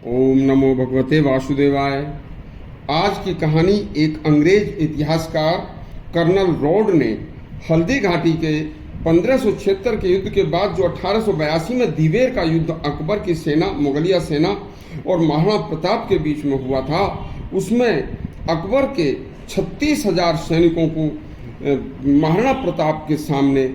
ओम नमो भगवते वासुदेवाय। आज की कहानी एक अंग्रेज इतिहासकार कर्नल रॉड ने हल्दी घाटी के 1576 के युद्ध के बाद जो 1882 में दिवेर का युद्ध अकबर की सेना, मुगलिया सेना और महाराणा प्रताप के बीच में हुआ था, उसमें अकबर के 36,000 सैनिकों को महाराणा प्रताप के सामने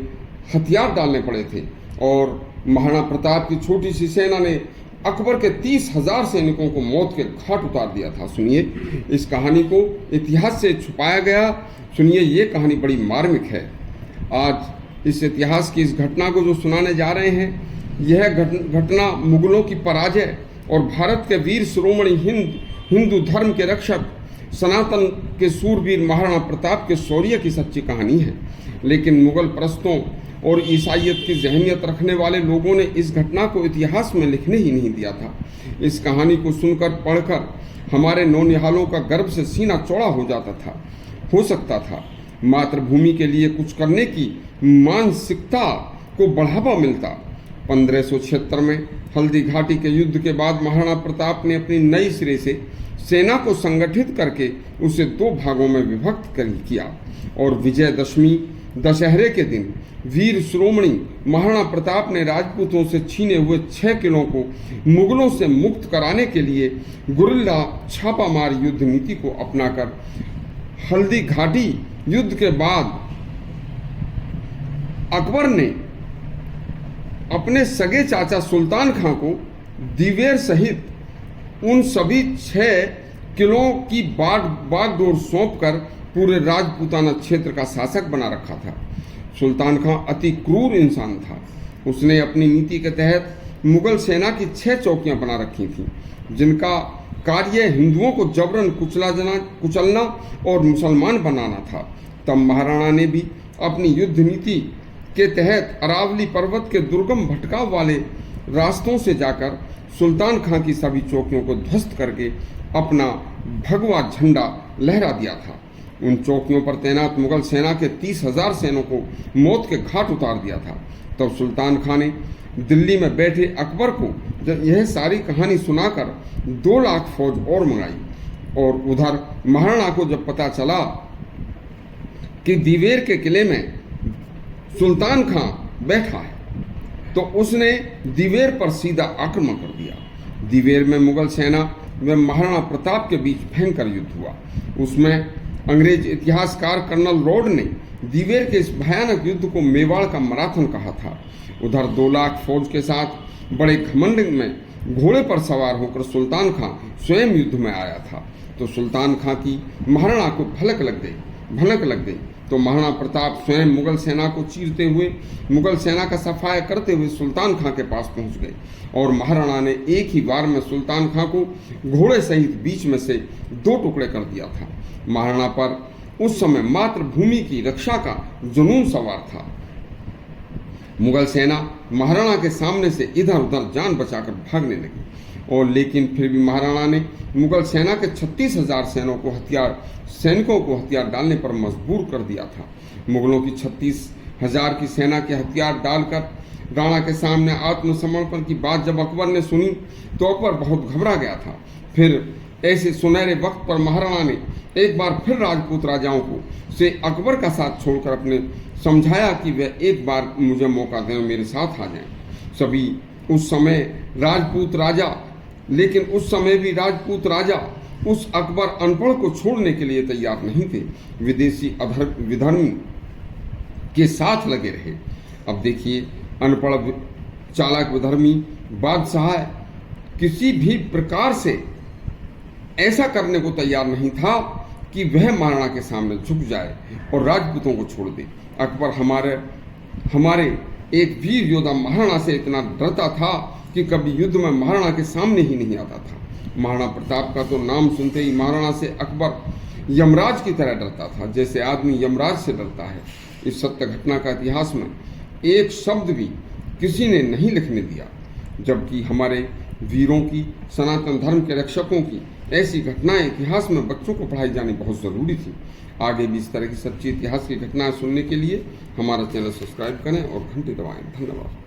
हथियार डालने पड़े थे और महाराणा प्रताप की छोटी सी सेना ने अकबर के 30,000 सैनिकों को मौत के घाट उतार दिया था। सुनिए, इस कहानी को इतिहास से छुपाया गया। सुनिए, ये कहानी बड़ी मार्मिक है। आज इस इतिहास की इस घटना को जो सुनाने जा रहे हैं, यह घटना मुगलों की पराजय और भारत के वीर शिरोमणि हिंदू धर्म के रक्षक सनातन के सूरवीर महाराणा प्रताप के शौर्य की सच्ची कहानी है। लेकिन मुगल परस्तों और ईसाइयत की जहनियत रखने वाले लोगों ने इस घटना को इतिहास में लिखने ही नहीं दिया था। इस कहानी को सुनकर पढ़कर हमारे नौनिहालों का गर्व से सीना चौड़ा हो जाता था। हो सकता था मातृभूमि के लिए कुछ करने की मानसिकता को बढ़ावा मिलता। 1576 में हल्दी घाटी के युद्ध के बाद महाराणा प्रताप ने अपनी नई सिरे से सेना को संगठित करके उसे 2 भागों में विभक्त किया और विजयदशमी दशहरे के दिन वीर शिरोमणि महाराणा प्रताप ने राजपूतों से छीने हुए 6 किलों को मुगलों से मुक्त कराने के लिए गुरिल्ला छापामार युद्ध नीति को अपनाकर हल्दी घाटी युद्ध के बाद अकबर ने अपने सगे चाचा सुल्तान खां को दिवेर सहित उन सभी 6 किलों की बागडोर सौंपकर पूरे राजपूताना क्षेत्र का शासक बना रखा था। सुल्तान खां अति क्रूर इंसान था। उसने अपनी नीति के तहत मुगल सेना की 6 चौकियां बना रखी थीं, जिनका कार्य हिंदुओं को जबरन कुचलना और मुसलमान बनाना था। तब महाराणा ने भी अपनी युद्ध नीति के तहत अरावली पर्वत के दुर्गम भटकाव वाले रास्तों से जाकर सुल्तान खां की सभी चौकियों को ध्वस्त करके अपना भगवा झंडा लहरा दिया था। उन चौकियों पर तैनात मुगल सेना के 30,000 सैनिकों को मौत के घाट उतार दिया था। तब सुल्तान खां ने दिल्ली में बैठे अकबर को यह सारी कहानी सुनाकर 2 लाख फौज और मंगाई। और उधर महाराणा को जब पता चला कि दिवेर के किले में सुल्तान खां बैठा है, तो उसने दिवेर पर सीधा आक्रमण कर दिया। दिवेर में मुगल सेना व महाराणा प्रताप के बीच भयंकर युद्ध हुआ। उसमें अंग्रेज इतिहासकार कर्नल रॉड ने दिवेर के इस भयानक युद्ध को मेवाड़ का मैराथन कहा था। उधर 2 लाख फौज के साथ बड़े घमंड में घोड़े पर सवार होकर सुल्तान खां स्वयं युद्ध में आया था। तो सुल्तान खां की महाराणा को भनक लग गई तो महाराणा प्रताप स्वयं मुगल सेना को चीरते हुए, मुगल सेना का सफाया करते हुए सुल्तान खां के पास पहुंच गए और महाराणा ने एक ही बार में सुल्तान खां को घोड़े सहित बीच में से 2 टुकड़े कर दिया था। महाराणा पर उस समय मातृभूमि की रक्षा का जुनून सवार था। मुगल सेना महाराणा के सामने से इधर उधर जान बचाकर भागने लगी और लेकिन फिर भी महाराणा ने मुगल सेना के 36,000 सैनिकों को हथियार डालने पर मजबूर कर दिया था। मुगलों की 36,000 की सेना के हथियार डालकर राणा के सामने आत्मसमर्पण की बात जब अकबर ने सुनी तो अकबर बहुत घबरा गया था। फिर ऐसे सुनहरे वक्त पर महाराणा ने एक बार फिर राजपूत राजाओं को से अकबर का साथ छोड़कर अपने समझाया कि वे एक बार मुझे मौका दें, मेरे साथ आ जाएं। सभी उस समय राजपूत राजा, लेकिन उस समय भी राजपूत राजा उस अकबर अनपढ़ को छोड़ने के लिए तैयार नहीं थे। विदेशी विधर्मी के साथ लगे रहे। अब देखिए, अनपढ़ चालाक विधर्मी बादशाह किसी भी प्रकार से ऐसा करने को तैयार नहीं था कि वह महाराणा के सामने झुक जाए और राजपूतों को छोड़ दे। अकबर हमारे एक वीर योद्धा महाराणा से इतना डरता था कि कभी युद्ध में महाराणा के सामने ही नहीं आता था। महाराणा प्रताप का तो नाम सुनते ही महाराणा से अकबर यमराज की तरह डरता था, जैसे आदमी यमराज से डरता है। इस सत्य घटना का इतिहास में एक शब्द भी किसी ने नहीं लिखने दिया, जबकि हमारे वीरों की, सनातन धर्म के रक्षकों की ऐसी घटनाएं इतिहास में बच्चों को पढ़ाई जानी बहुत ज़रूरी थी। आगे भी इस तरह की सच्ची इतिहास की घटनाएं सुनने के लिए हमारा चैनल सब्सक्राइब करें और घंटी दबाएं। धन्यवाद।